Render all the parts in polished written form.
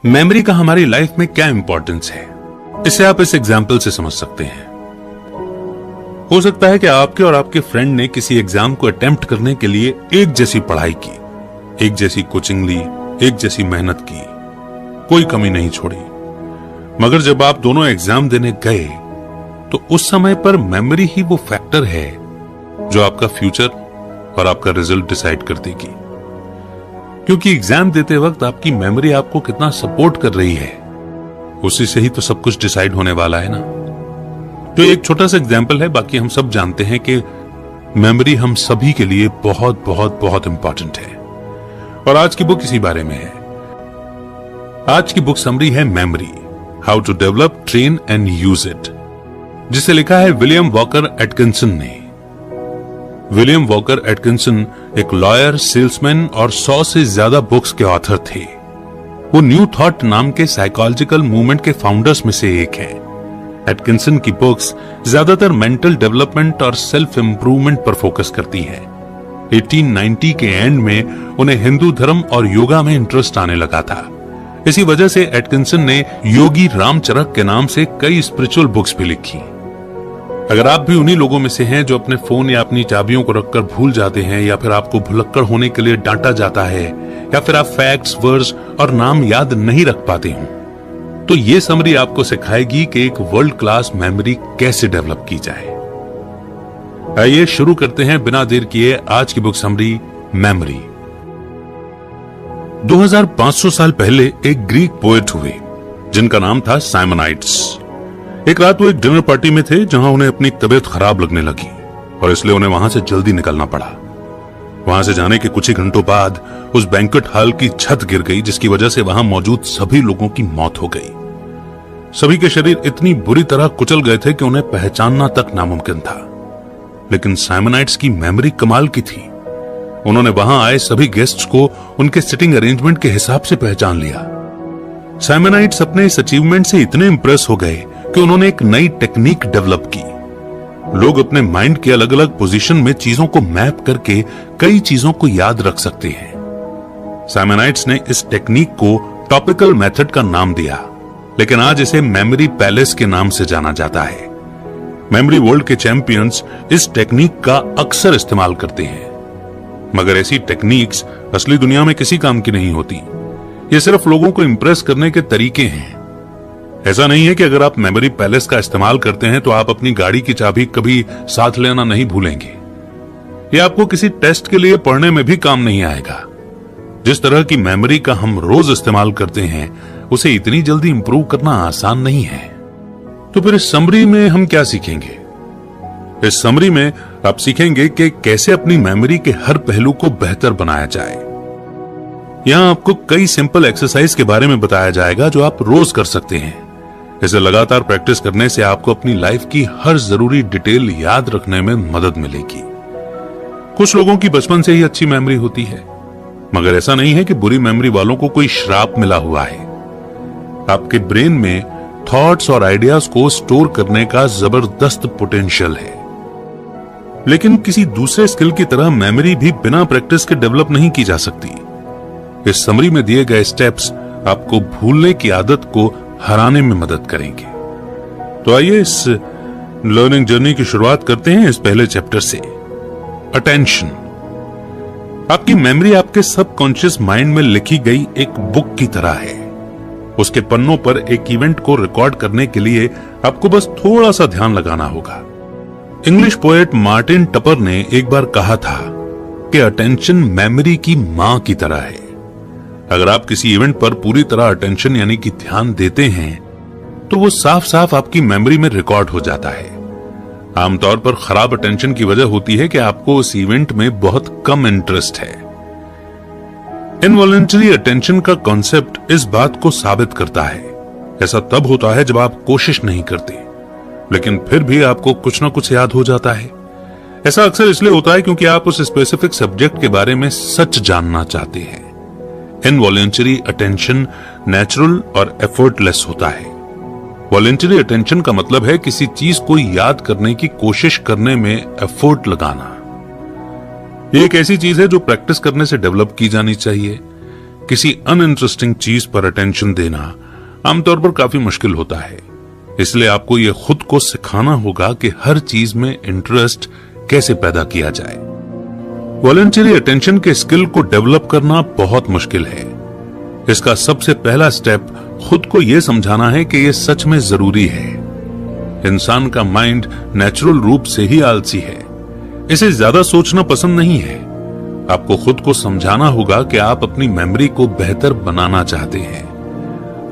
Memory का हमारी life में क्या इंपॉर्टेंस है, इसे आप इस एग्जाम्पल से समझ सकते हैं। हो सकता है कि आपके और आपके फ्रेंड ने किसी एग्जाम को अटेम्प्ट करने के लिए एक जैसी पढ़ाई की, एक जैसी कोचिंग ली, एक जैसी मेहनत की, कोई कमी नहीं छोड़ी। मगर जब आप दोनों एग्जाम देने गए तो उस समय पर मेमोरी ही वो फैक्टर है जो आपका फ्यूचर और आपका रिजल्ट डिसाइड कर देगी। क्योंकि एग्जाम देते वक्त आपकी मेमोरी आपको कितना सपोर्ट कर रही है, उसी से ही तो सब कुछ डिसाइड होने वाला है ना। तो एक छोटा सा एग्जाम्पल है, बाकी हम सब जानते हैं कि मेमोरी हम सभी के लिए बहुत बहुत बहुत इंपॉर्टेंट है। और आज की बुक इसी बारे में है। आज की बुक समरी है memory, how to develop, train and use it, जिसे लिखा है विलियम वॉकर एटकिंसन ने। विलियम वॉकर एटकिंसन एक लॉयर, सेल्समैन और 100 से ज्यादा बुक्स के ऑथर थे। वो न्यू थॉट नाम के साइकोलॉजिकल मूवमेंट के फाउंडर्स में से एक हैं। एटकिंसन की बुक्स ज्यादातर मेंटल डेवलपमेंट और सेल्फ इंप्रूवमेंट पर फोकस करती हैं। 1890 के एंड में उन्हें हिंदू धर्म और योगा में इंटरेस्ट आने लगा था। इसी वजह से एटकिंसन ने योगी रामचरक के नाम से कई स्पिरिचुअल बुक्स भी लिखी। अगर आप भी उन्हीं लोगों में से हैं जो अपने फोन या अपनी चाबियों को रखकर भूल जाते हैं, या फिर आपको भुलक्कड़ होने के लिए डांटा जाता है, या फिर आप फैक्ट्स, वर्ड्स और नाम याद नहीं रख पाते हो, तो ये समरी आपको सिखाएगी कि एक वर्ल्ड क्लास मेमोरी कैसे डेवलप की जाए। आइए शुरू करते हैं बिना देर किए आज की बुक समरी मेमोरी। 2500 साल पहले एक ग्रीक पोएट हुए जिनका नाम था साइमनाइड्स। एक रात वो एक डिनर पार्टी में थे जहां उन्हें अपनी तबीयत खराब लगने लगी और इसलिए उन्हें वहां से जल्दी निकलना पड़ा। वहां से जाने के कुछ ही घंटों बाद उस बैंक्वेट हॉल की छत गिर गई, जिसकी वजह से वहां मौजूद सभी लोगों की मौत हो गई। सभी के शरीर इतनी बुरी तरह कुचल गए थे कि उन्हें पहचानना तक नामुमकिन था। लेकिन साइमनाइड्स की मेमोरी कमाल की थी। उन्होंने वहां आए सभी गेस्ट्स को उनके सिटिंग अरेंजमेंट के हिसाब से पहचान लिया। साइमनाइड्स अपने इस अचीवमेंट से इतने इंप्रेस हो गए कि उन्होंने एक नई टेक्निक डेवलप की। लोग अपने माइंड के अलग अलग पोजीशन में चीजों को मैप करके कई चीजों को याद रख सकते हैं। साइमनाइड्स ने इस टेक्निक को टॉपिकल मेथड का नाम दिया, लेकिन आज इसे मेमोरी पैलेस के नाम से जाना जाता है। मेमोरी वर्ल्ड के चैंपियंस इस टेक्निक का अक्सर इस्तेमाल करते हैं, मगर ऐसी टेक्निक्स असली दुनिया में किसी काम की नहीं होती। ये सिर्फ लोगों को इंप्रेस करने के तरीके हैं। ऐसा नहीं है कि अगर आप मेमोरी पैलेस का इस्तेमाल करते हैं तो आप अपनी गाड़ी की चाबी कभी साथ लेना नहीं भूलेंगे। ये आपको किसी टेस्ट के लिए पढ़ने में भी काम नहीं आएगा। जिस तरह की मेमोरी का हम रोज इस्तेमाल करते हैं, उसे इतनी जल्दी इंप्रूव करना आसान नहीं है। तो फिर इस समरी में हम क्या सीखेंगे? इस समरी में आप सीखेंगे कि कैसे अपनी मेमोरी के हर पहलू को बेहतर बनाया जाए। यहां आपको कई सिंपल एक्सरसाइज के बारे में बताया जाएगा जो आप रोज कर सकते हैं। इसे लगातार प्रैक्टिस करने से आपको अपनी लाइफ की हर जरूरी डिटेल याद रखने में मदद मिलेगी। कुछ लोगों की बचपन से ही अच्छी मेमोरी होती है, मगर ऐसा नहीं है कि बुरी मेमोरी वालों को कोई श्राप मिला हुआ है। आपके ब्रेन में थॉट्स और आइडियाज को स्टोर करने का जबरदस्त पोटेंशियल है, लेकिन किसी दूसरे स्किल की तरह मेमोरी भी बिना प्रैक्टिस के डेवलप नहीं की जा सकती। इस समरी में दिए गए स्टेप्स आपको भूलने की आदत को हराने में मदद करेंगे। तो आइए इस लर्निंग जर्नी की शुरुआत करते हैं इस पहले चैप्टर से, अटेंशन। आपकी मेमोरी आपके सबकॉन्शियस माइंड में लिखी गई एक बुक की तरह है। उसके पन्नों पर एक इवेंट को रिकॉर्ड करने के लिए आपको बस थोड़ा सा ध्यान लगाना होगा। इंग्लिश पोएट मार्टिन टपर ने एक बार कहा था कि अटेंशन मेमोरी की मां की तरह है। अगर आप किसी इवेंट पर पूरी तरह अटेंशन यानी कि ध्यान देते हैं तो वो साफ साफ आपकी मेमोरी में रिकॉर्ड हो जाता है। आमतौर पर खराब अटेंशन की वजह होती है कि आपको उस इवेंट में बहुत कम इंटरेस्ट है। इनवॉलंटरी अटेंशन का कॉन्सेप्ट इस बात को साबित करता है। ऐसा तब होता है जब आप कोशिश नहीं करते, लेकिन फिर भी आपको कुछ ना कुछ याद हो जाता है। ऐसा अक्सर इसलिए होता है क्योंकि आप उस स्पेसिफिक सब्जेक्ट के बारे में सच जानना चाहते हैं। इनवॉलंटरी अटेंशन नेचुरल और एफर्टलेस होता है। वॉलंटरी अटेंशन का मतलब है किसी चीज को याद करने की कोशिश करने में एफर्ट लगाना। ये एक ऐसी चीज है जो प्रैक्टिस करने से डेवलप की जानी चाहिए। किसी अनइंटरेस्टिंग चीज पर अटेंशन देना आमतौर पर काफी मुश्किल होता है। इसलिए आपको यह खुद को सिखाना होगा कि हर चीज में इंटरेस्ट कैसे पैदा किया जाए। वॉलंटरी अटेंशन के स्किल को डेवलप करना बहुत मुश्किल है। इसका सबसे पहला स्टेप खुद को यह समझाना है कि यह सच में जरूरी है। इंसान का माइंड नेचुरल रूप से ही आलसी है, इसे ज्यादा सोचना पसंद नहीं है। आपको खुद को समझाना होगा कि आप अपनी मेमोरी को बेहतर बनाना चाहते हैं।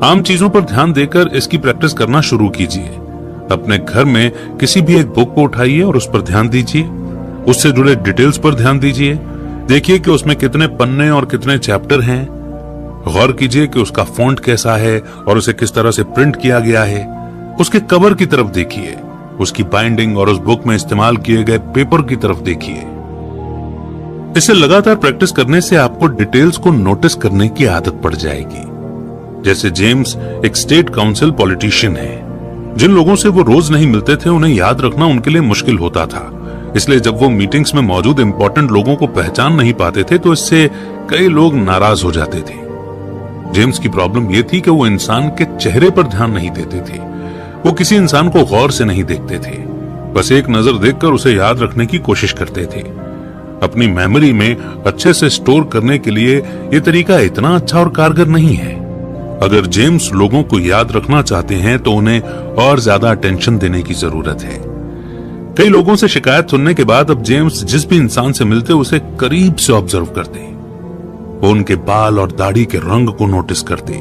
आम चीजों पर ध्यान देकर इसकी प्रैक्टिस करना शुरू कीजिए। अपने घर में किसी भी एक बुक को उठाइए और उस पर ध्यान दीजिए। उससे जुड़े डिटेल्स पर ध्यान दीजिए। देखिए कि उसमें कितने पन्ने और कितने चैप्टर हैं। गौर कीजिए कि उसका फॉन्ट कैसा है और उसे किस तरह से प्रिंट किया गया है। उसके कवर की तरफ देखिए, उसकी बाइंडिंग और उस बुक में इस्तेमाल किए गए पेपर की तरफ देखिए। इसे लगातार प्रैक्टिस करने से आपको डिटेल्स को नोटिस करने की आदत पड़ जाएगी। जैसे जेम्स एक स्टेट काउंसिल पॉलिटिशियन है। जिन लोगों से वो रोज नहीं मिलते थे उन्हें याद रखना उनके लिए मुश्किल होता था। इसलिए जब वो मीटिंग्स में मौजूद इंपॉर्टेंट लोगों को पहचान नहीं पाते थे तो इससे कई लोग नाराज हो जाते थे। जेम्स की प्रॉब्लम यह थी कि वो इंसान के चेहरे पर ध्यान नहीं देते थे। वो किसी इंसान को गौर से नहीं देखते थे, बस एक नजर देखकर उसे याद रखने की कोशिश करते थे। अपनी मेमोरी में अच्छे से स्टोर करने के लिए यह तरीका इतना अच्छा और कारगर नहीं है। अगर जेम्स लोगों को याद रखना चाहते हैं तो उन्हें और ज्यादा अटेंशन देने की जरूरत है। कई लोगों से शिकायत सुनने के बाद अब जेम्स जिस भी इंसान से मिलते उसे करीब से ऑब्जर्व करते। वो उनके बाल और दाढ़ी के रंग को नोटिस करते।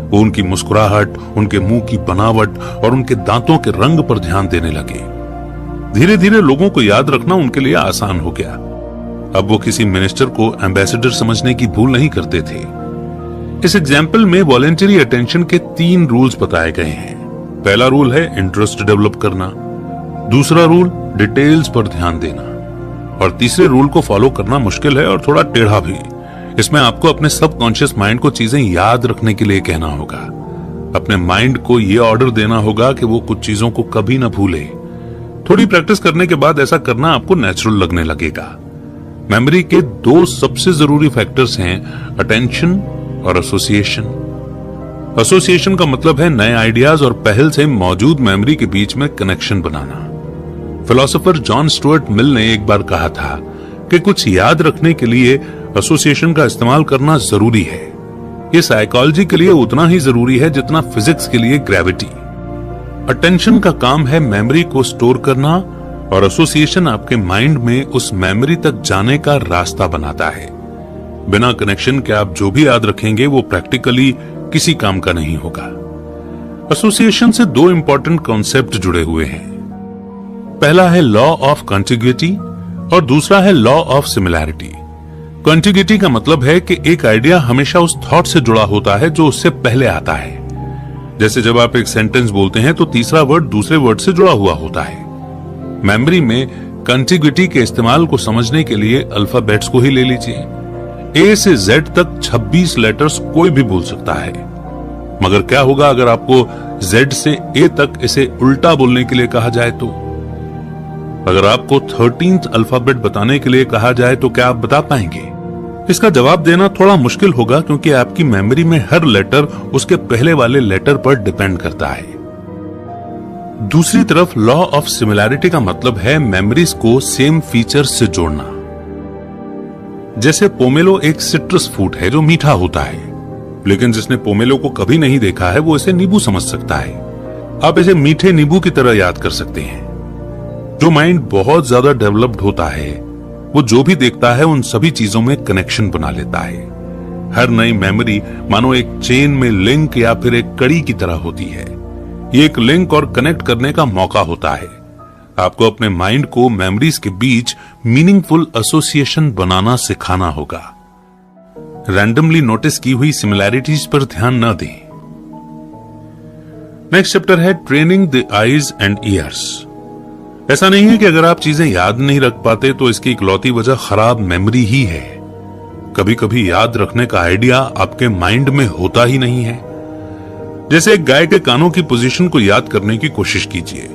वो उनकी मुस्कुराहट, उनके मुंह की बनावट और उनके दांतों के रंग पर ध्यान देने लगे। धीरे धीरे लोगों को याद रखना उनके लिए आसान हो गया। अब वो किसी मिनिस्टर को एम्बेसडर समझने की भूल नहीं करते थे। इस एग्जाम्पल में वॉलंटरी अटेंशन के 3 रूल्स बताए गए हैं। पहला रूल है इंटरेस्ट डेवलप करना, दूसरा रूल डिटेल्स पर ध्यान देना और तीसरे रूल को फॉलो करना मुश्किल है और थोड़ा टेढ़ा भी। इसमें आपको अपने सबकॉन्शियस माइंड को चीजें याद रखने के लिए कहना होगा। अपने माइंड को यह ऑर्डर देना होगा कि वो कुछ चीजों को कभी ना भूले। थोड़ी प्रैक्टिस करने के बाद ऐसा करना आपको नेचुरल लगने लगेगा। मेमोरी के 2 सबसे जरूरी फैक्टर्स हैं अटेंशन और एसोसिएशन। एसोसिएशन का मतलब है नए आइडियाज और पहल से मौजूद मेमोरी के बीच में कनेक्शन बनाना। फिलोसोफर जॉन स्टुअर्ट मिल ने एक बार कहा था कि कुछ याद रखने के लिए एसोसिएशन का इस्तेमाल करना जरूरी है। ये साइकोलॉजी के लिए उतना ही जरूरी है जितना फिजिक्स के लिए ग्रेविटी। अटेंशन का काम है मेमोरी को स्टोर करना और एसोसिएशन आपके माइंड में उस मेमोरी तक जाने का रास्ता बनाता है। बिना कनेक्शन के आप जो भी याद रखेंगे वो प्रैक्टिकली किसी काम का नहीं होगा। एसोसिएशन से 2 इंपॉर्टेंट कॉन्सेप्ट जुड़े हुए हैं। पहला है लॉ ऑफ कॉन्टिग्यूटी और दूसरा है लॉ ऑफ सिमिलैरिटी। कॉन्टिग्यूटी का मतलब है कि एक आइडिया हमेशा उस थॉट से जुड़ा होता है जो उससे पहले आता है। जैसे जब आप एक सेंटेंस बोलते हैं तो तीसरा वर्ड दूसरे वर्ड से जुड़ा हुआ होता है। मेमोरी में कॉन्टिग्यूटी के इस्तेमाल को समझने के लिए अल्फाबेट्स को ही ले लीजिए। ए से जेड तक 26 लेटर्स कोई भी बोल सकता है, मगर क्या होगा अगर आपको जेड से ए तक इसे उल्टा बोलने के लिए कहा जाए तो? अगर आपको 13th अल्फाबेट बताने के लिए कहा जाए तो क्या आप बता पाएंगे? इसका जवाब देना थोड़ा मुश्किल होगा क्योंकि आपकी मेमोरी में हर लेटर उसके पहले वाले लेटर पर डिपेंड करता है। दूसरी तरफ लॉ ऑफ सिमिलैरिटी का मतलब है मेमोरीज को सेम फीचर्स से जोड़ना। जैसे पोमेलो एक सिट्रस फ्रूट है जो मीठा होता है, लेकिन जिसने पोमेलो को कभी नहीं देखा है वो इसे नींबू समझ सकता है। आप इसे मीठे नींबू की तरह याद कर सकते हैं। जो माइंड बहुत ज्यादा डेवलप्ड होता है वो जो भी देखता है उन सभी चीजों में कनेक्शन बना लेता है। हर नई मेमोरी मानो एक चेन में लिंक या फिर एक कड़ी की तरह होती है। ये एक लिंक और कनेक्ट करने का मौका होता है। आपको अपने माइंड को मेमोरीज के बीच मीनिंगफुल एसोसिएशन बनाना सिखाना होगा। रैंडमली नोटिस की हुई सिमिलैरिटीज पर ध्यान न दें। नेक्स्ट चैप्टर है training the eyes and years. ऐसा नहीं है कि अगर आप चीजें याद नहीं रख पाते तो इसकी इकलौती वजह खराब मेमोरी ही है। कभी कभी याद रखने का आइडिया आपके माइंड में होता ही नहीं है। जैसे एक गाय के कानों की पोजीशन को याद करने की कोशिश कीजिए।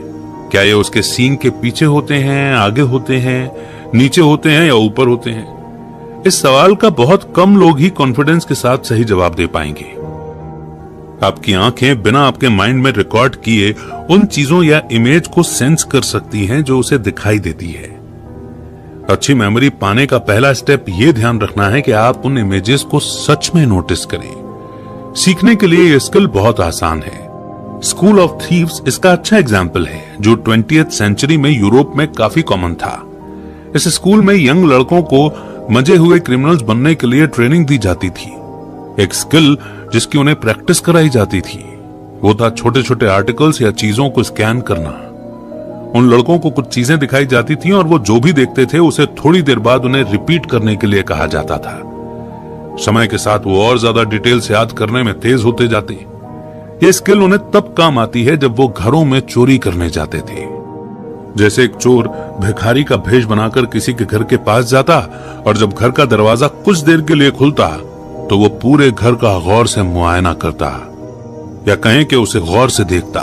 क्या ये उसके सींग के पीछे होते हैं, आगे होते हैं, नीचे होते हैं या ऊपर होते हैं? इस सवाल का बहुत कम लोग ही कॉन्फिडेंस के साथ सही जवाब दे पाएंगे। आपकी आंखें बिना आपके माइंड में रिकॉर्ड किए उन चीजों या इमेज को सेंस कर सकती हैं जो उसे दिखाई देती है। अच्छी मेमोरी पाने का पहला स्टेप यह ध्यान रखना है कि आप उन इमेजेस को सच में नोटिस करें। सीखने के लिए यह स्किल बहुत आसान है। स्कूल ऑफ थीव्स इसका अच्छा एग्जाम्पल है, जो 20th सेंचुरी में यूरोप में काफी कॉमन था। इस स्कूल में यंग लड़कों को मजे हुए क्रिमिनल्स बनने के लिए ट्रेनिंग दी जाती थी। एक स्किल जिसकी उन्हें प्रैक्टिस कराई जाती थी वो था छोटे छोटे आर्टिकल्स या चीजों को स्कैन करना। उन लड़कों को कुछ चीजें दिखाई जाती थी और वो जो भी देखते थे उसे थोड़ी देर बाद उन्हें रिपीट करने के लिए कहा जाता था। समय के साथ वो और ज्यादा डिटेल्स याद करने में तेज होते जाते। ये स्किल उन्हें तब काम आती है जब वो घरों में चोरी करने जाते थे। जैसे एक चोर भिखारी का भेष बनाकर किसी के घर के पास जाता और जब घर का दरवाजा कुछ देर के लिए खुलता तो वो पूरे घर का गौर से मुआयना करता, या कहें कि उसे गौर से देखता।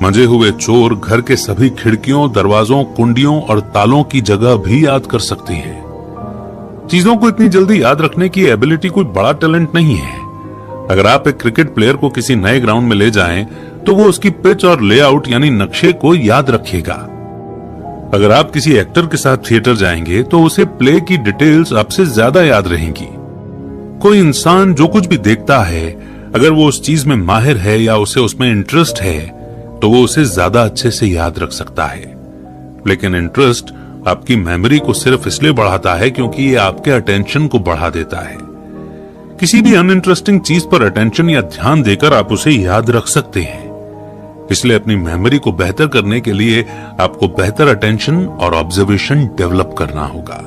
मजे हुए चोर घर के सभी खिड़कियों, दरवाजों, कुंडियों और तालों की जगह भी याद कर सकते हैं। चीजों को इतनी जल्दी याद रखने की एबिलिटी कोई बड़ा टैलेंट नहीं है। अगर आप एक क्रिकेट प्लेयर को किसी नए ग्राउंड में ले जाएं तो वो उसकी पिच और लेआउट यानी नक्शे को याद रखेगा। अगर आप किसी एक्टर के साथ थिएटर जाएंगे तो उसे प्ले की डिटेल्स आपसे ज्यादा याद रहेंगी। कोई इंसान जो कुछ भी देखता है, अगर वो उस चीज में माहिर है या उसे उसमें इंटरेस्ट है तो वो उसे ज्यादा अच्छे से याद रख सकता है। लेकिन इंटरेस्ट आपकी मेमोरी को सिर्फ इसलिए बढ़ाता है क्योंकि ये आपके अटेंशन को बढ़ा देता है। किसी भी अनइंटरेस्टिंग चीज पर अटेंशन या ध्यान देकर आप उसे याद रख सकते हैं। इसलिए अपनी मेमोरी को बेहतर करने के लिए आपको बेहतर अटेंशन और ऑब्जर्वेशन डेवलप करना होगा।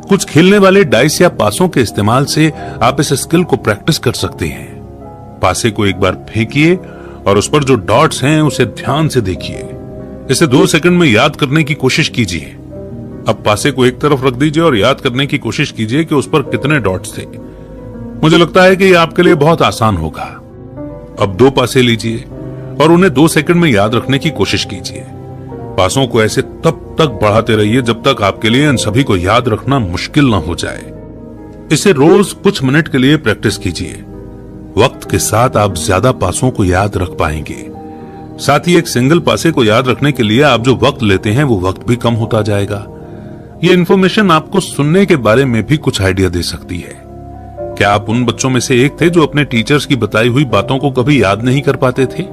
कुछ खेलने वाले डाइस या पासों के इस्तेमाल से आप इस स्किल को प्रैक्टिस कर सकते हैं। पासे को एक बार फेंकिए और उस पर जो डॉट्स हैं उसे ध्यान से देखिए। इसे 2 सेकंड में याद करने की कोशिश कीजिए। अब पासे को एक तरफ रख दीजिए और याद करने की कोशिश कीजिए कि उस पर कितने डॉट्स थे। मुझे लगता है कि यह आपके लिए बहुत आसान होगा। अब 2 पासे लीजिए और उन्हें 2 सेकंड में याद रखने की कोशिश कीजिए। पासों को ऐसे तब तक बढ़ाते रहिए जब तक आपके लिए इन सभी को याद रखना मुश्किल ना हो जाए। इसे रोज कुछ मिनट के लिए प्रैक्टिस कीजिए। वक्त के साथ आप ज्यादा पासों को याद रख पाएंगे। साथ ही एक सिंगल पासे को याद रखने के लिए आप जो वक्त लेते हैं वो वक्त भी कम होता जाएगा। ये इन्फॉर्मेशन आपको सुनने के बारे में भी कुछ आइडिया दे सकती है। क्या आप उन बच्चों में से एक थे जो अपने टीचर्स की बताई हुई बातों को कभी याद नहीं कर पाते थे?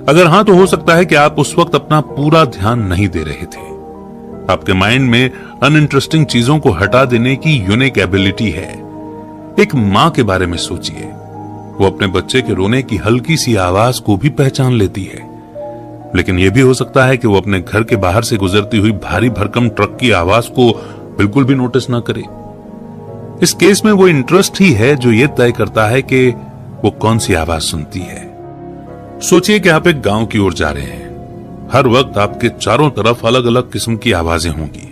अगर हां तो हो सकता है कि आप उस वक्त अपना पूरा ध्यान नहीं दे रहे थे। आपके माइंड में अनइंटरेस्टिंग चीजों को हटा देने की यूनिक एबिलिटी है। एक मां के बारे में सोचिए। वो अपने बच्चे के रोने की हल्की सी आवाज को भी पहचान लेती है, लेकिन यह भी हो सकता है कि वो अपने घर के बाहर से गुजरती हुई भारी भरकम ट्रक की आवाज को बिल्कुल भी नोटिस ना करे। इस केस में वो इंटरेस्ट ही है जो ये तय करता है कि वो कौन सी आवाज सुनती है। सोचिए कि आप एक गांव की ओर जा रहे हैं। हर वक्त आपके चारों तरफ अलग अलग किस्म की आवाजें होंगी।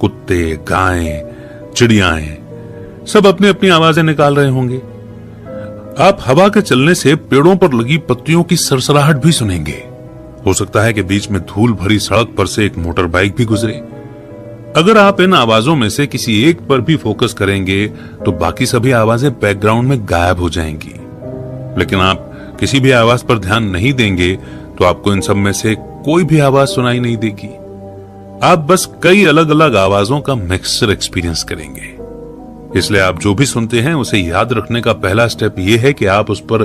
कुत्ते, गायें, चिड़ियाएं, सब अपनी अपनी आवाजें निकाल रहे होंगे। आप हवा के चलने से पेड़ों पर लगी पत्तियों की सरसराहट भी सुनेंगे। हो सकता है कि बीच में धूल भरी सड़क पर से एक मोटर बाइक भी गुजरे। अगर आप इन आवाजों में से किसी एक पर भी फोकस करेंगे तो बाकी सभी आवाजें बैकग्राउंड में गायब हो जाएंगी। लेकिन आप किसी भी आवाज पर ध्यान नहीं देंगे तो आपको इन सब में से कोई भी आवाज सुनाई नहीं देगी। आप बस कई अलग अलग आवाजों का मिक्सचर एक्सपीरियंस करेंगे। इसलिए आप जो भी सुनते हैं उसे याद रखने का पहला स्टेप यह है कि आप उस पर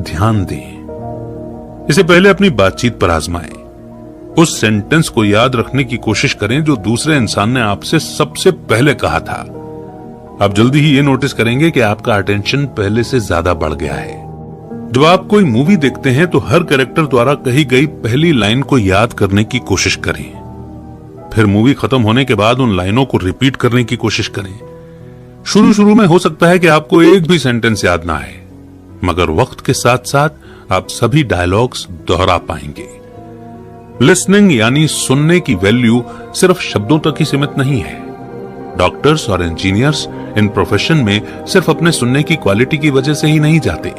ध्यान दें। इसे पहले अपनी बातचीत पर आजमाएं। उस सेंटेंस को याद रखने की कोशिश करें जो दूसरे इंसान ने आपसे सबसे पहले कहा था। आप जल्दी ही ये नोटिस करेंगे कि आपका अटेंशन पहले से ज्यादा बढ़ गया है। जब आप कोई मूवी देखते हैं तो हर कैरेक्टर द्वारा कही गई पहली लाइन को याद करने की कोशिश करें। फिर मूवी खत्म होने के बाद उन लाइनों को रिपीट करने की कोशिश करें। शुरू में हो सकता है कि आपको एक भी सेंटेंस याद ना आए, मगर वक्त के साथ साथ आप सभी डायलॉग्स दोहरा पाएंगे। लिसनिंग यानी सुनने की वैल्यू सिर्फ शब्दों तक ही सीमित नहीं है। डॉक्टर्स और इंजीनियर्स इन प्रोफेशन में सिर्फ अपने सुनने की क्वालिटी की वजह से ही नहीं जाते,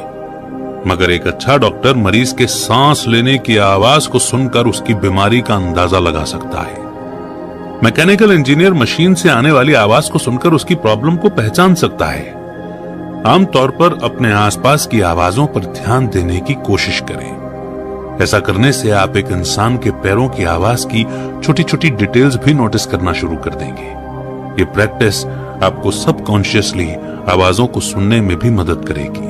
मगर एक अच्छा डॉक्टर मरीज के सांस लेने की आवाज को सुनकर उसकी बीमारी का अंदाजा लगा सकता है। मैकेनिकल इंजीनियर मशीन से आने वाली आवाज को सुनकर उसकी प्रॉब्लम को पहचान सकता है। आमतौर पर अपने आसपास की आवाजों पर ध्यान देने की कोशिश करें। ऐसा करने से आप एक इंसान के पैरों की आवाज की छोटी छोटी डिटेल्स भी नोटिस करना शुरू कर देंगे। ये प्रैक्टिस आपको सबकॉन्शियसली आवाजों को सुनने में भी मदद करेगी।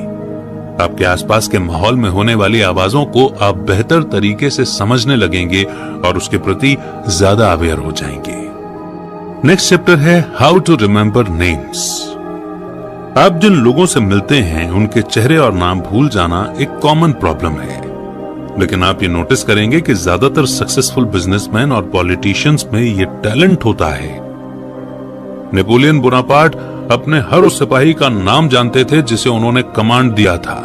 आपके आसपास के माहौल में होने वाली आवाजों को आप बेहतर तरीके से समझने लगेंगे और उसके प्रति ज्यादा अवेयर हो जाएंगे। नेक्स्ट चैप्टर है हाउ टू रिमेंबर नेम्स। आप जिन लोगों से मिलते हैं उनके चेहरे और नाम भूल जाना एक कॉमन प्रॉब्लम है, लेकिन आप ये नोटिस करेंगे कि ज्यादातर सक्सेसफुल बिजनेसमैन और पॉलिटिशियंस में ये टैलेंट होता है। नेपोलियन बोनापार्ट अपने हर उस सिपाही का नाम जानते थे जिसे उन्होंने कमांड दिया था।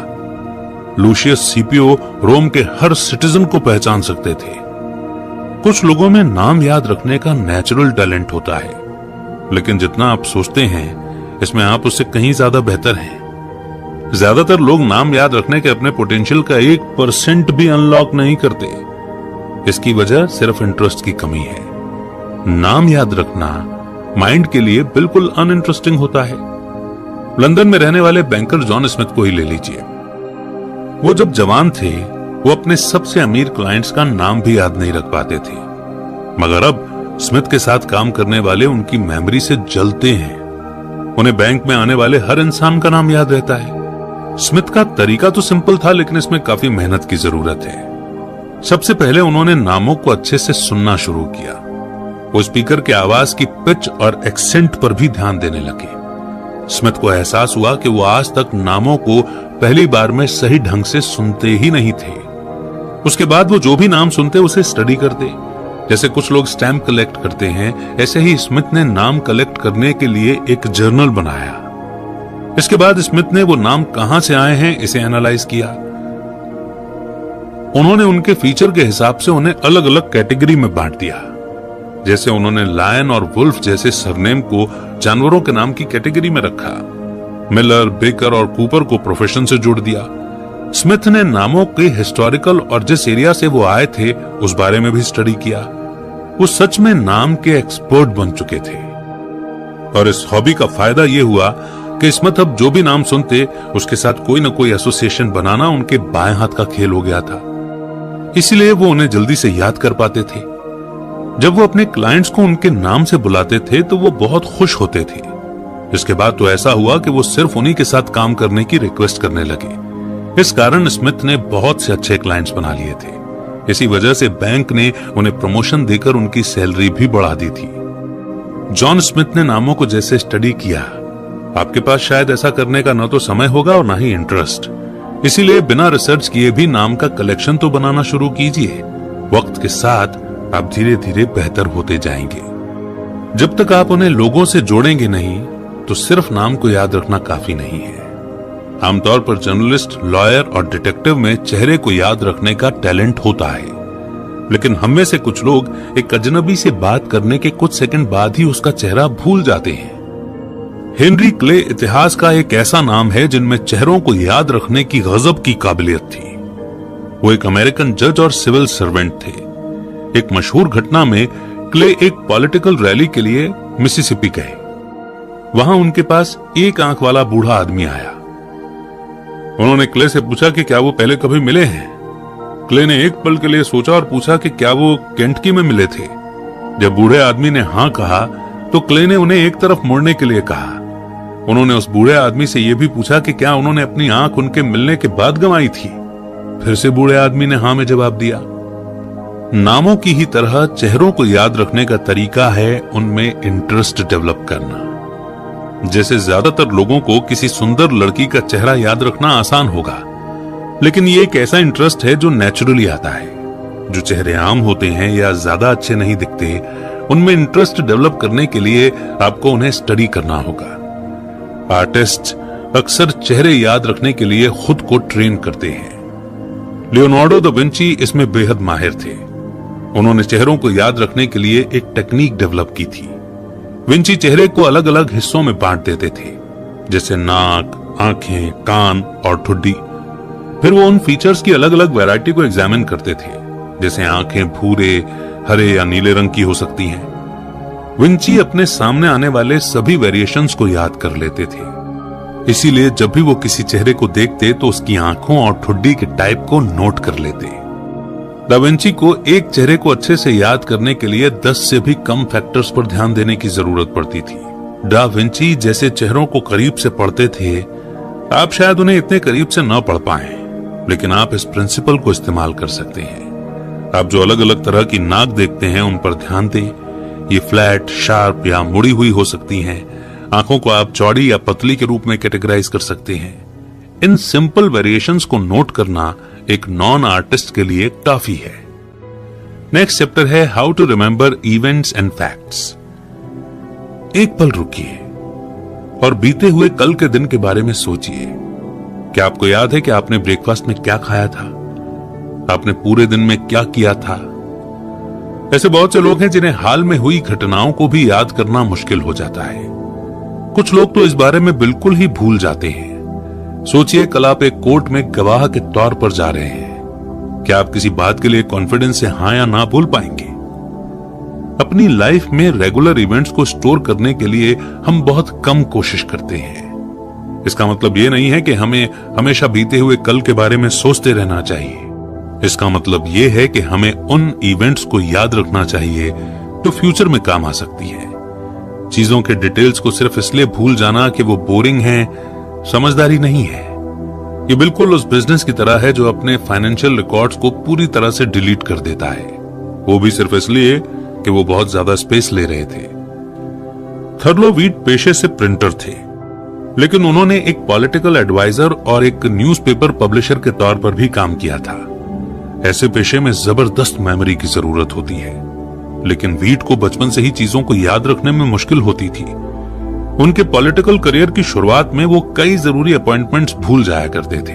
लूशियस सीपीओ रोम के हर सिटीजन को पहचान सकते थे। कुछ लोगों में नाम याद रखने का नेचुरल टैलेंट होता है, लेकिन जितना आप सोचते हैं इसमें आप उससे कहीं ज्यादा बेहतर हैं। ज्यादातर लोग नाम याद रखने के अपने पोटेंशियल का 1% भी अनलॉक नहीं करते। इसकी वजह सिर्फ इंटरेस्ट की कमी है। नाम याद रखना माइंड के लिए बिल्कुल अनइंटरेस्टिंग होता है। लंदन में रहने वाले बैंकर जॉन स्मिथ को ही ले लीजिए। वो जब जवान थे वो अपने सबसे अमीर क्लाइंट्स का नाम भी याद नहीं रख पाते थे, मगर अब स्मिथ के साथ काम करने वाले उनकी मेमोरी से जलते हैं। उन्हें बैंक में आने वाले हर इंसान का नाम याद रहता है। स्मिथ का तरीका तो सिंपल था, लेकिन इसमें काफी मेहनत की जरूरत है। सबसे पहले उन्होंने नामों को अच्छे से सुनना शुरू किया। वो स्पीकर के आवाज की पिच और एक्सेंट पर भी ध्यान देने लगे। स्मिथ को एहसास हुआ कि वो आज तक नामों को पहली बार में सही ढंग से सुनते ही नहीं थे। उसके बाद वो जो भी नाम सुनते उसे स्टडी करते। जैसे कुछ लोग स्टैम्प कलेक्ट करते हैं, ऐसे ही स्मिथ ने नाम कलेक्ट करने के लिए एक जर्नल बनाया। इसके बाद स्मिथ ने वो नाम कहां से आए हैं इसे एनालाइज किया। उन्होंने उनके फीचर के हिसाब से उन्हें अलग अलग कैटेगरी में बांट दिया। जैसे उन्होंने लायन और वुल्फ जैसे सरनेम को जानवरों के नाम की कैटेगरी में रखा। मिलर, बेकर और कूपर को प्रोफेशन से जोड़ दिया। स्मिथ ने नामों के हिस्टोरिकल और जिस एरिया से वो आए थे उस बारे में भी स्टडी किया। वो सच में नाम के एक्सपर्ट बन चुके थे। और इस हॉबी का फायदा ये हुआ कि स्मिथ अब जो भी नाम सुनते उसके साथ कोई न कोई एसोसिएशन बनाना उनके बाएं हाथ का खेल हो गया था। इसलिए वो उन्हें जल्दी से याद कर पाते थे। जब वो अपने क्लाइंट्स को उनके नाम से बुलाते थे तो वो बहुत खुश होते थे। इसके बाद तो ऐसा हुआ कि वो सिर्फ उन्हीं के साथ काम करने की रिक्वेस्ट करने लगे। इस कारण स्मिथ ने बहुत से अच्छे क्लाइंट्स बना लिए थे। इसी वजह से बैंक ने उन्हें प्रमोशन देकर उनकी सैलरी भी बढ़ा दी थी। जॉन स्मिथ ने नामों को जैसे स्टडी किया, आपके पास शायद ऐसा करने का न तो समय होगा और न ही इंटरेस्ट। इसीलिए बिना रिसर्च किए भी नाम का कलेक्शन तो बनाना शुरू कीजिए। वक्त के साथ आप धीरे धीरे बेहतर होते जाएंगे। जब तक आप उन्हें लोगों से जोड़ेंगे नहीं तो सिर्फ नाम को याद रखना काफी नहीं है। आमतौर पर जर्नलिस्ट, लॉयर और डिटेक्टिव में चेहरे को याद रखने का टैलेंट होता है, लेकिन हम में से कुछ लोग एक अजनबी से बात करने के कुछ सेकंड बाद ही उसका चेहरा भूल जाते हैं। हेनरी क्ले इतिहास का एक ऐसा नाम है जिनमें चेहरों को याद रखने की गजब की काबिलियत थी। वो एक अमेरिकन जज और सिविल सर्वेंट थे। एक मशहूर घटना में क्ले एक पॉलिटिकल रैली के लिए मिसिसिपी गए। वहां उनके पास एक आंख वाला बूढ़ा आदमी आया। उन्होंने क्ले से पूछा कि क्या वो पहले कभी मिले हैं। क्ले ने एक पल के लिए सोचा और पूछा कि क्या वो केंटकी में मिले थे। जब बूढ़े आदमी ने हाँ कहा तो क्ले ने उन्हें एक तरफ मुड़ने के लिए कहा। उन्होंने उस बूढ़े आदमी से यह भी पूछा कि क्या उन्होंने अपनी आंख उनके मिलने के बाद गंवाई थी। फिर से बूढ़े आदमी ने हाँ में जवाब दिया। नामों की ही तरह चेहरों को याद रखने का तरीका है उनमें इंटरेस्ट डेवलप करना। जैसे ज्यादातर लोगों को किसी सुंदर लड़की का चेहरा याद रखना आसान होगा, लेकिन ये एक ऐसा इंटरेस्ट है जो नेचुरली आता है। जो चेहरे आम होते हैं या ज्यादा अच्छे नहीं दिखते, उनमें इंटरेस्ट डेवलप करने के लिए आपको उन्हें स्टडी करना होगा। आर्टिस्ट अक्सर चेहरे याद रखने के लिए खुद को ट्रेन करते हैं। लियोनार्डो दा विंची इसमें बेहद माहिर थे। उन्होंने चेहरों को याद रखने के लिए एक टेक्निक डेवलप की थी। विंची चेहरे को अलग अलग हिस्सों में बांट देते थे, जैसे नाक, आंखें, कान और ठुड्डी। फिर वो उन फीचर्स की अलग अलग वैरायटी को एग्जामिन करते थे, जैसे आंखें भूरे, हरे या नीले रंग की हो सकती हैं। विंची अपने सामने आने वाले सभी वेरिएशंस को याद कर लेते थे, इसीलिए जब भी वो किसी चेहरे को देखते तो उसकी आंखों और ठुड्डी के टाइप को नोट कर लेते। दा विंची को एक चेहरे को अच्छे से याद करने के लिए 10 से भी कम फैक्टर्स पर ध्यान देने की जरूरत पड़ती थी। दा विंची जैसे चेहरों को करीब से पढ़ते थे, आप शायद उन्हें इतने करीब से न पढ़ पाए, लेकिन आप इस प्रिंसिपल को इस्तेमाल कर सकते हैं। आप जो अलग अलग तरह की नाक देखते हैं उन पर ध्यान दें। ये फ्लैट, शार्प या मुड़ी हुई हो सकती हैं। आंखों को आप चौड़ी या पतली के रूप में कैटेगराइज कर सकते हैं। इन सिंपल वेरिएशंस को नोट करना एक नॉन आर्टिस्ट के लिए काफी है। नेक्स्ट चैप्टर है how to remember events and facts. एक पल रुकिए और बीते हुए कल के दिन के बारे में सोचिए। क्या आपको याद है कि आपने ब्रेकफास्ट में क्या खाया था? आपने पूरे दिन में क्या किया था? ऐसे बहुत से लोग हैं जिन्हें हाल में हुई घटनाओं को भी याद करना मुश्किल हो जाता है। कुछ लोग तो इस बारे में बिल्कुल ही भूल जाते हैं। सोचिए, कल आप एक कोर्ट में गवाह के तौर पर जा रहे हैं। क्या आप किसी बात के लिए कॉन्फिडेंस से हां या ना बोल पाएंगे? अपनी लाइफ में रेगुलर इवेंट्स को स्टोर करने के लिए हम बहुत कम कोशिश करते हैं। इसका मतलब ये नहीं है कि हमें हमेशा बीते हुए कल के बारे में सोचते रहना चाहिए। इसका मतलब ये है कि हमें उन इवेंट्स को याद रखना चाहिए जो फ्यूचर में काम आ सकती है। चीजों के डिटेल्स को सिर्फ इसलिए भूल जाना कि वो बोरिंग है, समझदारी नहीं है। ये बिल्कुल उस बिजनेस की तरह है जो अपने फाइनेंशियल रिकॉर्ड्स को पूरी तरह से डिलीट कर देता है, वो भी सिर्फ इसलिए कि वो बहुत ज्यादा स्पेस ले रहे थे। थर्लो वीट पेशे से प्रिंटर थे, लेकिन उन्होंने एक पॉलिटिकल एडवाइजर और एक न्यूज़पेपर पब्लिशर के तौर पर भी काम किया था। ऐसे पेशे में जबरदस्त मेमोरी की जरूरत होती है, लेकिन वीट को बचपन से ही चीजों को याद रखने में मुश्किल होती थी। उनके पॉलिटिकल करियर की शुरुआत में वो कई जरूरी अपॉइंटमेंट्स भूल जाया करते थे।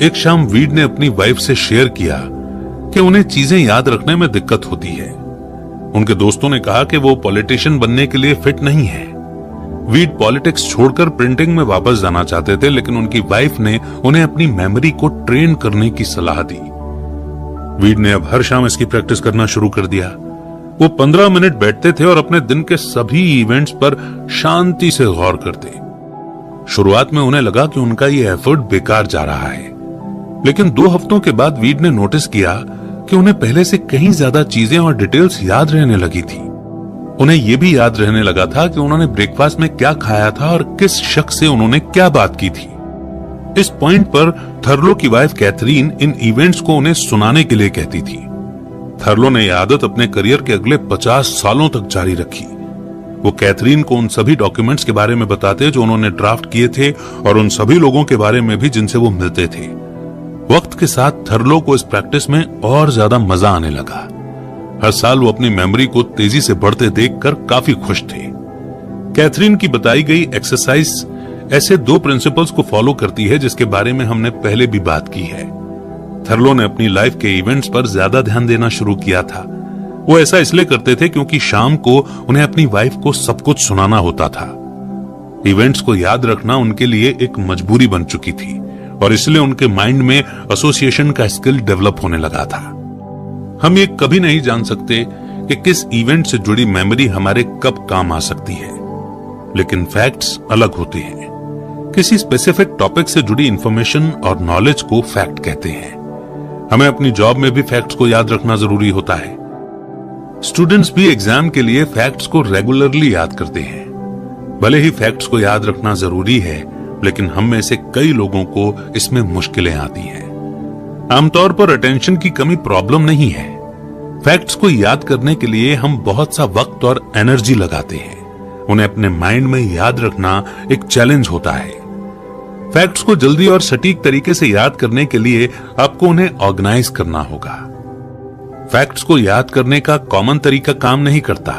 एक शाम वीट ने अपनी वाइफ से शेयर किया कि उन्हें चीजें याद रखने में दिक्कत होती है। उनके दोस्तों ने कहा कि वो पॉलिटिशियन बनने के लिए फिट नहीं है। वीट पॉलिटिक्स छोड़कर प्रिंटिंग में वापस जाना चाहते थे, लेकिन उनकी वाइफ ने उन्हें अपनी मेमोरी को ट्रेन करने की सलाह दी। वीट ने अब हर शाम इसकी प्रैक्टिस करना शुरू कर दिया। वो 15 मिनट बैठते थे और अपने दिन के सभी इवेंट्स पर शांति से गौर करते। शुरुआत में उन्हें लगा कि उनका ये एफर्ट बेकार जा रहा है, लेकिन 2 हफ्तों के बाद वीट ने नोटिस किया कि उन्हें पहले से कहीं ज्यादा चीजें और डिटेल्स याद रहने लगी थी। उन्हें यह भी याद रहने लगा था कि उन्होंने ब्रेकफास्ट में क्या खाया था और किस शख्स से उन्होंने क्या बात की थी। इस पॉइंट पर थर्लो की वाइफ कैथरीन इन इवेंट्स को उन्हें सुनाने के लिए कहती थी। थर्लो ने यह आदत अपने करियर के अगले 50 सालों तक जारी रखी। वो कैथरीन को उन सभी डॉक्यूमेंट्स के बारे में बताते जो उन्होंने ड्राफ्ट किए थे और उन सभी लोगों के बारे में भी जिनसे वो मिलते थे। वक्त के साथ थर्लो को इस प्रैक्टिस में और ज्यादा मजा आने लगा। हर साल वो अपनी मेमोरी को तेजी से बढ़ते देखकर काफी खुश थे। कैथरीन की बताई गई एक्सरसाइज ऐसे 2 प्रिंसिपल्स को फॉलो करती है जिसके बारे में हमने पहले भी बात की है। थर्लो ने अपनी लाइफ के इवेंट्स पर ज्यादा ध्यान देना शुरू किया था। वो ऐसा इसलिए करते थे क्योंकि शाम को उन्हें अपनी वाइफ को सब कुछ सुनाना होता था। इवेंट्स को याद रखना उनके लिए एक मजबूरी बन चुकी थी और इसलिए उनके माइंड में एसोसिएशन का स्किल डेवलप होने लगा था। हम ये कभी नहीं जान सकते कि किस इवेंट से जुड़ी मेमोरी हमारे कब काम आ सकती है, लेकिन फैक्ट्स अलग होते हैं। किसी स्पेसिफिक टॉपिक से जुड़ी इंफॉर्मेशन और नॉलेज को फैक्ट कहते हैं। हमें अपनी जॉब में भी फैक्ट्स को याद रखना जरूरी होता है। स्टूडेंट्स भी एग्जाम के लिए फैक्ट्स को रेगुलरली याद करते हैं। भले ही फैक्ट्स को याद रखना जरूरी है, लेकिन हम में से कई लोगों को इसमें मुश्किलें आती हैं। आमतौर पर अटेंशन की कमी प्रॉब्लम नहीं है। फैक्ट्स को याद करने के लिए हम बहुत सा वक्त और एनर्जी लगाते हैं। उन्हें अपने माइंड में याद रखना एक चैलेंज होता है। फैक्ट्स को जल्दी और सटीक तरीके से याद करने के लिए आपको उन्हें ऑर्गेनाइज करना होगा। फैक्ट्स को याद करने का कॉमन तरीका काम नहीं करता।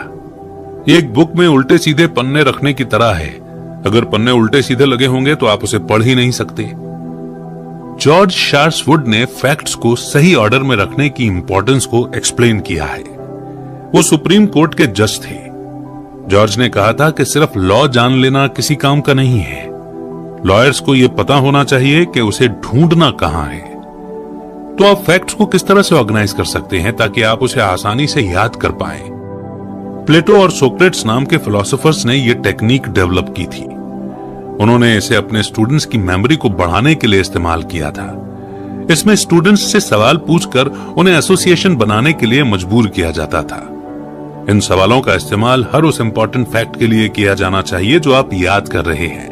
ये एक बुक में उल्टे सीधे पन्ने रखने की तरह है। अगर पन्ने उल्टे सीधे लगे होंगे तो आप उसे पढ़ ही नहीं सकते। जॉर्ज शार्सवुड ने फैक्ट्स को सही ऑर्डर में रखने की इंपॉर्टेंस को एक्सप्लेन किया है। वो सुप्रीम कोर्ट के जज थे। जॉर्ज ने कहा था कि सिर्फ लॉ जान लेना किसी काम का नहीं है। लॉयर्स को यह पता होना चाहिए कि उसे ढूंढना कहां है। तो आप फैक्ट्स को किस तरह से ऑर्गेनाइज कर सकते हैं ताकि आप उसे आसानी से याद कर पाएं? प्लेटो और सोक्रेट्स नाम के फिलोसोफर्स ने यह टेक्निक डेवलप की थी। उन्होंने इसे अपने स्टूडेंट्स की मेमोरी को बढ़ाने के लिए इस्तेमाल किया था। इसमें स्टूडेंट्स से सवाल पूछकर उन्हें एसोसिएशन बनाने के लिए मजबूर किया जाता था। इन सवालों का इस्तेमाल हर उस इंपॉर्टेंट फैक्ट के लिए किया जाना चाहिए जो आप याद कर रहे हैं।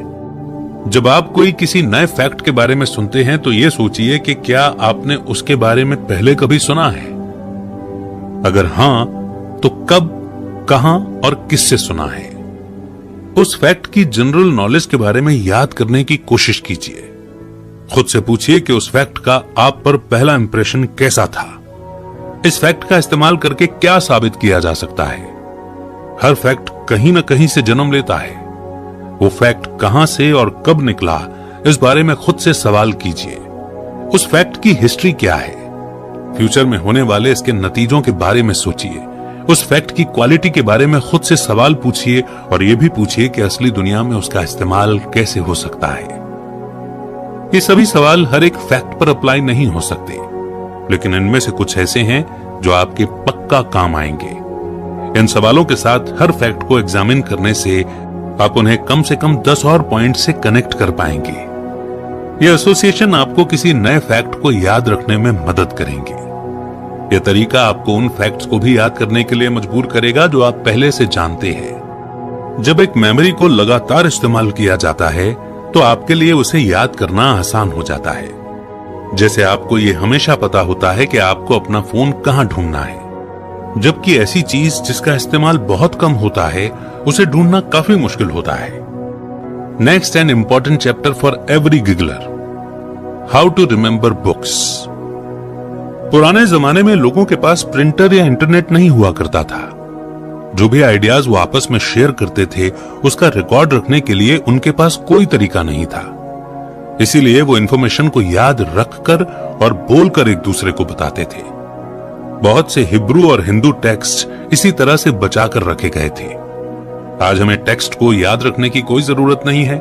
जब आप कोई किसी नए फैक्ट के बारे में सुनते हैं तो यह सोचिए कि क्या आपने उसके बारे में पहले कभी सुना है। अगर हां, तो कब, कहां और किससे सुना है। उस फैक्ट की जनरल नॉलेज के बारे में याद करने की कोशिश कीजिए। खुद से पूछिए कि उस फैक्ट का आप पर पहला इंप्रेशन कैसा था। इस फैक्ट का इस्तेमाल करके क्या साबित किया जा सकता है। हर फैक्ट कहीं ना कहीं से जन्म लेता है। वो फैक्ट कहां से और कब निकला, इस बारे में खुद से सवाल कीजिए। उस फैक्ट की हिस्ट्री क्या है। फ्यूचर में होने वाले इसके नतीजों के बारे में सोचिए। उस फैक्ट की क्वालिटी के बारे में खुद से सवाल पूछिए और यह भी पूछिए कि असली दुनिया में उसका इस्तेमाल कैसे हो सकता है। ये सभी सवाल हर एक फैक्ट पर अप्लाई नहीं हो सकते, लेकिन इनमें से कुछ ऐसे हैं जो आपके पक्का काम आएंगे। इन सवालों के साथ हर फैक्ट को एग्जामिन करने से आप उन्हें कम से कम 10 और पॉइंट से कनेक्ट कर पाएंगे। यह एसोसिएशन आपको किसी नए फैक्ट को याद रखने में मदद करेंगे। यह तरीका आपको उन फैक्ट्स को भी याद करने के लिए मजबूर करेगा जो आप पहले से जानते हैं। जब एक मेमोरी को लगातार इस्तेमाल किया जाता है तो आपके लिए उसे याद करना आसान हो जाता है। जैसे आपको यह हमेशा पता होता है कि आपको अपना फोन कहां ढूंढना है, जबकि ऐसी चीज जिसका इस्तेमाल बहुत कम होता है उसे ढूंढना काफी मुश्किल होता है। Next an important chapter for every giggler, how to remember books. पुराने जमाने में लोगों के पास प्रिंटर या इंटरनेट नहीं हुआ करता था। जो भी आइडियाज वो आपस में शेयर करते थे उसका रिकॉर्ड रखने के लिए उनके पास कोई तरीका नहीं था। इसीलिए वो इंफॉर्मेशन को याद रखकर और बोलकर एक दूसरे को बताते थे। बहुत से हिब्रू और हिंदू टेक्स्ट इसी तरह से बचाकर रखे गए थे। आज हमें टेक्स्ट को याद रखने की कोई जरूरत नहीं है,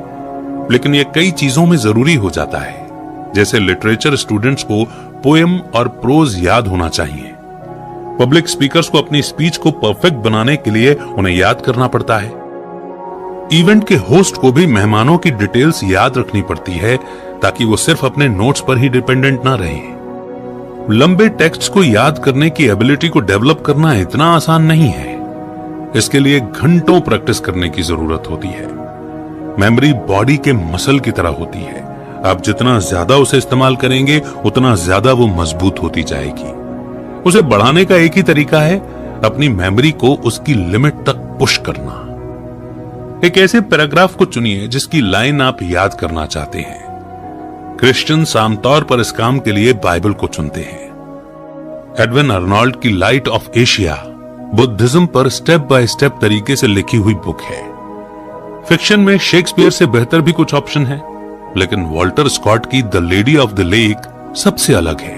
लेकिन यह कई चीजों में जरूरी हो जाता है। जैसे लिटरेचर स्टूडेंट्स को पोएम और प्रोज याद होना चाहिए। पब्लिक स्पीकर्स को अपनी स्पीच को परफेक्ट बनाने के लिए उन्हें याद करना पड़ता है। इवेंट के होस्ट को भी मेहमानों की डिटेल्स याद रखनी पड़ती है ताकि वो सिर्फ अपने नोट्स पर ही डिपेंडेंट ना रहे। लंबे टेक्स्ट को याद करने की एबिलिटी को डेवलप करना इतना आसान नहीं है। इसके लिए घंटों प्रैक्टिस करने की जरूरत होती है। मेमोरी बॉडी के मसल की तरह होती है। आप जितना ज्यादा उसे इस्तेमाल करेंगे उतना ज्यादा वो मजबूत होती जाएगी। उसे बढ़ाने का एक ही तरीका है, अपनी मेमोरी को उसकी लिमिट तक पुश करना। एक ऐसे पैराग्राफ को चुनिए जिसकी लाइन आप याद करना चाहते हैं। क्रिश्चियंस आमतौर पर इस काम के लिए बाइबल को चुनते हैं। एडविन अर्नोल्ड की लाइट ऑफ एशिया बुद्धिज्म पर स्टेप बाय स्टेप तरीके से लिखी हुई बुक है। फिक्शन में शेक्सपियर से बेहतर भी कुछ ऑप्शन है, लेकिन वॉल्टर स्कॉट की the lady of the lake सबसे अलग है।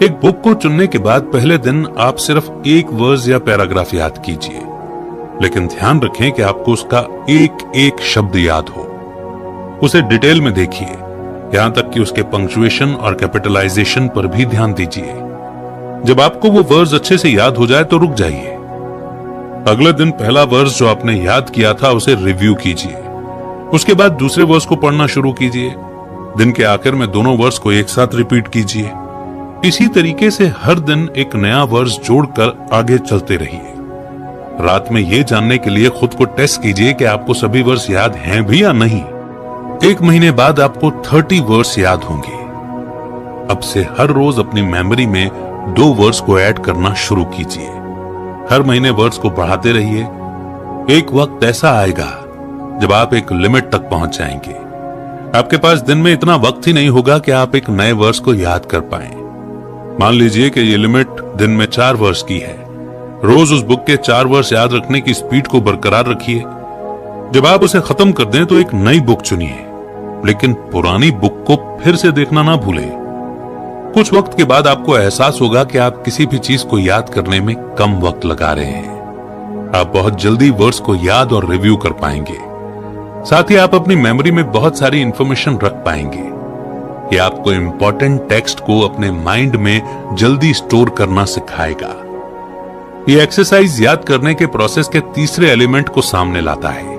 एक बुक को चुनने के बाद पहले दिन आप सिर्फ एक वर्ज या पैराग्राफ याद कीजिए, लेकिन ध्यान रखें कि आपको उसका एक एक शब्द याद हो। उसे डिटेल में देखिए, यहां तक कि उसके पंक्चुएशन और कैपिटलाइजेशन पर भी ध्यान दीजिए। जब आपको वो वर्ज अच्छे से याद हो जाए तो रुक जाइए। अगले दिन पहला वर्ज जो आपने याद किया था उसे रिव्यू कीजिए। उसके बाद दूसरे वर्स को पढ़ना शुरू कीजिए। दिन के आखिर में दोनों वर्स को एक साथ रिपीट कीजिए। इसी तरीके से हर दिन एक नया वर्स जोड़कर आगे चलते रहिए। रात में यह जानने के लिए खुद को टेस्ट कीजिए कि आपको सभी वर्स याद हैं भी या नहीं। 1 महीने बाद आपको 30 वर्स याद होंगे। अब से हर रोज अपनी मेमोरी में 2 वर्स को ऐड करना शुरू कीजिए। हर महीने वर्स को बढ़ाते रहिए। एक वक्त ऐसा आएगा जब आप एक लिमिट तक पहुंच जाएंगे। आपके पास दिन में इतना वक्त ही नहीं होगा कि आप एक नए वर्स को याद कर पाएं। मान लीजिए कि ये लिमिट दिन में 4 वर्स की है। रोज उस बुक के 4 वर्स याद रखने की स्पीड को बरकरार रखिए। जब आप उसे खत्म कर दें तो एक नई बुक चुनिए, लेकिन पुरानी बुक को फिर से देखना ना भूलें। कुछ वक्त के बाद आपको एहसास होगा कि आप किसी भी चीज को याद करने में कम वक्त लगा रहे हैं। आप बहुत जल्दी वर्ड्स को याद और रिव्यू कर पाएंगे। साथ ही आप अपनी मेमोरी में बहुत सारी इंफॉर्मेशन रख पाएंगे। यह आपको इंपॉर्टेंट टेक्स्ट को अपने माइंड में जल्दी स्टोर करना सिखाएगा। ये एक्सरसाइज याद करने के प्रोसेस के तीसरे एलिमेंट को सामने लाता है।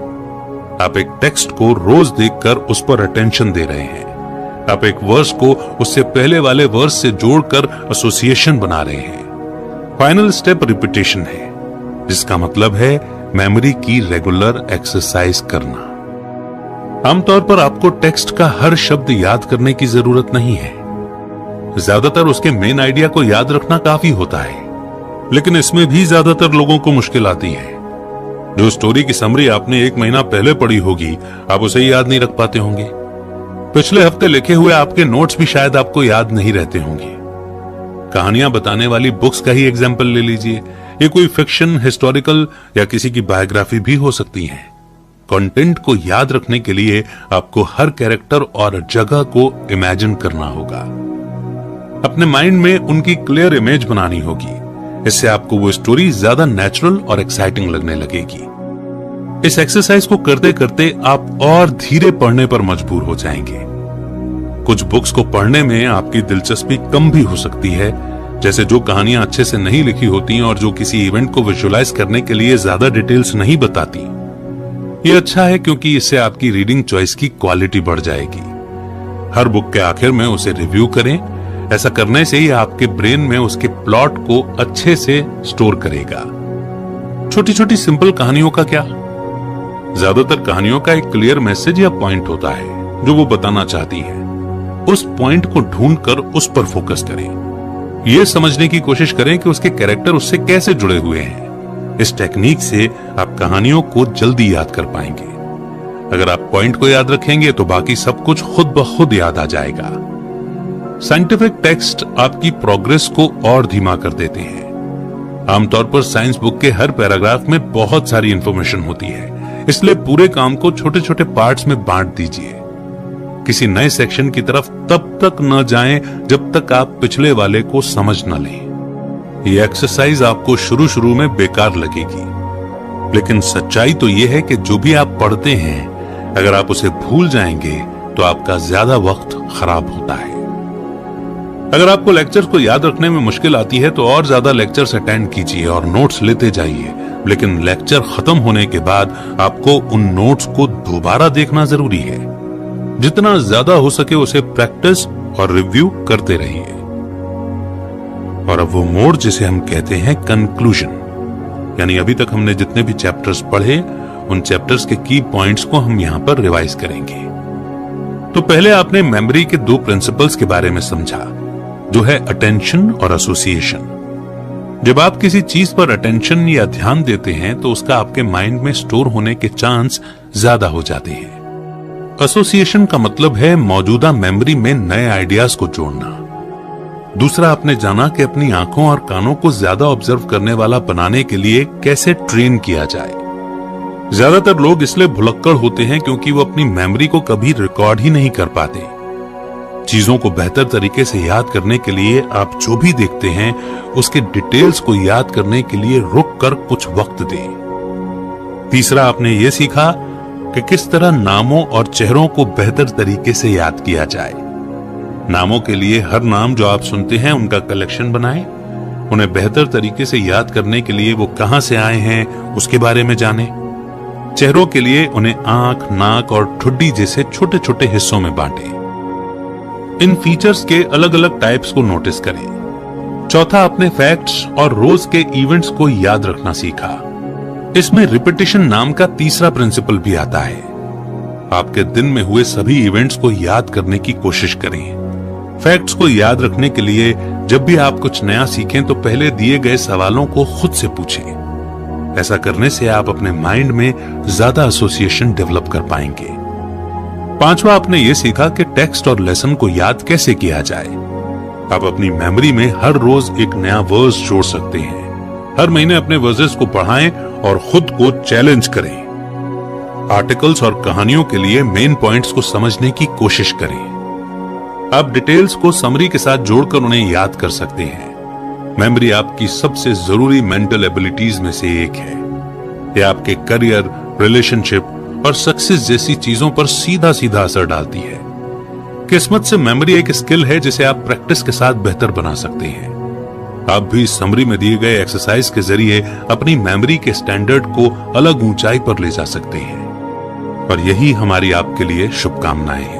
आप एक टेक्स्ट को रोज देखकर उस पर अटेंशन दे रहे हैं। आप एक वर्स को उससे पहले वाले वर्स से जोड़कर एसोसिएशन बना रहे हैं। फाइनल स्टेप रिपीटेशन है, जिसका मतलब है मेमोरी की रेगुलर एक्सरसाइज करना। आमतौर पर आपको टेक्स्ट का हर शब्द याद करने की जरूरत नहीं है। ज्यादातर उसके मेन आइडिया को याद रखना काफी होता है, लेकिन इसमें भी ज्यादातर लोगों को मुश्किल आती है। जो स्टोरी की समरी आपने 1 महीना पहले पढ़ी होगी, आप उसे याद नहीं रख पाते होंगे। पिछले हफ्ते लिखे हुए आपके नोट्स भी शायद आपको याद नहीं रहते होंगे। कहानियां बताने वाली बुक्स का ही एग्जाम्पल ले लीजिए। ये कोई फिक्शन, हिस्टोरिकल या किसी की बायोग्राफी भी हो सकती है। कंटेंट को याद रखने के लिए आपको हर कैरेक्टर और जगह को इमेजिन करना होगा। अपने माइंड में उनकी क्लियर इमेज बनानी होगी। इससे आपको वो स्टोरी ज्यादा नेचुरल और एक्साइटिंग लगने लगेगी। इस एक्सरसाइज को करते करते आप और धीरे पढ़ने पर मजबूर हो जाएंगे। कुछ बुक्स को पढ़ने में आपकी दिलचस्पी कम भी हो सकती है, जैसे जो कहानियां अच्छे से नहीं लिखी होती और जो किसी इवेंट को विजुअलाइज करने के लिए ज्यादा डिटेल्स नहीं बताती। ये अच्छा है क्योंकि इससे आपकी रीडिंग चॉइस की क्वालिटी बढ़ जाएगी। हर बुक के आखिर में उसे रिव्यू करें। ऐसा करने से ही आपके ब्रेन में उसके प्लॉट को अच्छे से स्टोर करेगा। छोटी छोटी सिंपल कहानियों का क्या? ज्यादातर कहानियों का एक क्लियर मैसेज या पॉइंट होता है जो वो बताना चाहती है। उस पॉइंट को ढूंढकर उस पर फोकस करें। यह समझने की कोशिश करें कि उसके कैरेक्टर उससे कैसे जुड़े हुए हैं। इस टेक्निक से आप कहानियों को जल्दी याद कर पाएंगे। अगर आप पॉइंट को याद रखेंगे तो बाकी सब कुछ खुद ब खुद याद आ जाएगा। साइंटिफिक टेक्स्ट आपकी प्रोग्रेस को और धीमा कर देते हैं। आमतौर पर साइंस बुक के हर पैराग्राफ में बहुत सारी इंफॉर्मेशन होती है, इसलिए पूरे काम को छोटे छोटे पार्ट्स में बांट दीजिए। किसी नए सेक्शन की तरफ तब तक न जाएं जब तक आप पिछले वाले को समझ न लें। यह एक्सरसाइज आपको शुरू शुरू में बेकार लगेगी, लेकिन सच्चाई तो यह है कि जो भी आप पढ़ते हैं, अगर आप उसे भूल जाएंगे तो आपका ज्यादा वक्त खराब होता है। अगर आपको लेक्चर्स को याद रखने में मुश्किल आती है तो और ज्यादा लेक्चर्स अटेंड कीजिए और नोट्स लेते जाइए, लेकिन लेक्चर खत्म होने के बाद आपको उन नोट्स को दोबारा देखना जरूरी है। जितना ज्यादा हो सके उसे प्रैक्टिस और रिव्यू करते रहिए। और अब वो मोड जिसे हम कहते हैं कंक्लूजन, यानी अभी तक हमने जितने भी चैप्टर्स पढ़े उन चैप्टर्स के की पॉइंट्स को हम यहां पर रिवाइज करेंगे। तो पहले आपने मेमोरी के 2 प्रिंसिपल्स के बारे में समझा, जो है अटेंशन और एसोसिएशन। जब आप किसी चीज पर अटेंशन या ध्यान देते हैं तो उसका आपके माइंड में स्टोर होने के चांस ज्यादा हो जाते हैं। एसोसिएशन का मतलब है मौजूदा मेमोरी में नए आइडियाज को जोड़ना। दूसरा, आपने जाना कि अपनी आंखों और कानों को ज्यादा ऑब्जर्व करने वाला बनाने के लिए कैसे ट्रेन किया जाए। ज्यादातर लोग इसलिए भुलक्कड़ होते हैं क्योंकि वो अपनी मेमोरी को कभी रिकॉर्ड ही नहीं कर पाते। चीजों को बेहतर तरीके से याद करने के लिए आप जो भी देखते हैं उसके डिटेल्स को याद करने के लिए रुक कर कुछ वक्त दें। तीसरा, आपने ये सीखा कि किस तरह नामों और चेहरों को बेहतर तरीके से याद किया जाए। नामों के लिए हर नाम जो आप सुनते हैं उनका कलेक्शन बनाएं। उन्हें बेहतर तरीके से याद करने के लिए वो कहां से आए हैं उसके बारे में जानें। चेहरों के लिए उन्हें आंख, नाक और ठुड्डी जैसे छोटे छोटे हिस्सों में बांटें। इन फीचर्स के अलग अलग टाइप्स को नोटिस करें। चौथा, आपने फैक्ट्स और रोज के इवेंट्स को याद रखना सीखा। इसमें रिपीटिशन नाम का तीसरा प्रिंसिपल भी आता है। आपके दिन में हुए सभी इवेंट्स को याद करने की कोशिश करें। फैक्ट्स को याद रखने के लिए जब भी आप कुछ नया सीखें तो पहले दिए गए सवालों को खुद से पूछें। ऐसा करने से आप अपने माइंड में ज्यादा एसोसिएशन डेवलप कर पाएंगे। पांचवा, आपने ये सीखा कि टेक्स्ट और लेसन को याद कैसे किया जाए। आप अपनी मेमोरी में हर रोज एक नया वर्स जोड़ सकते हैं। हर महीने अपने वर्सेस को पढ़ाएं और खुद को चैलेंज करें। आर्टिकल्स और कहानियों के लिए मेन पॉइंट्स को समझने की कोशिश करें। आप डिटेल्स को समरी के साथ जोड़कर उन्हें याद कर सकते हैं। मेमोरी आपकी सबसे जरूरी मेंटल एबिलिटीज में से एक है। यह आपके करियर, रिलेशनशिप और सक्सेस जैसी चीजों पर सीधा सीधा असर डालती है। किस्मत से मेमोरी एक स्किल है जिसे आप प्रैक्टिस के साथ बेहतर बना सकते हैं। आप भी इस समरी में दिए गए एक्सरसाइज के जरिए अपनी मेमोरी के स्टैंडर्ड को अलग ऊंचाई पर ले जा सकते हैं। और यही हमारी आपके लिए शुभकामनाएं हैं।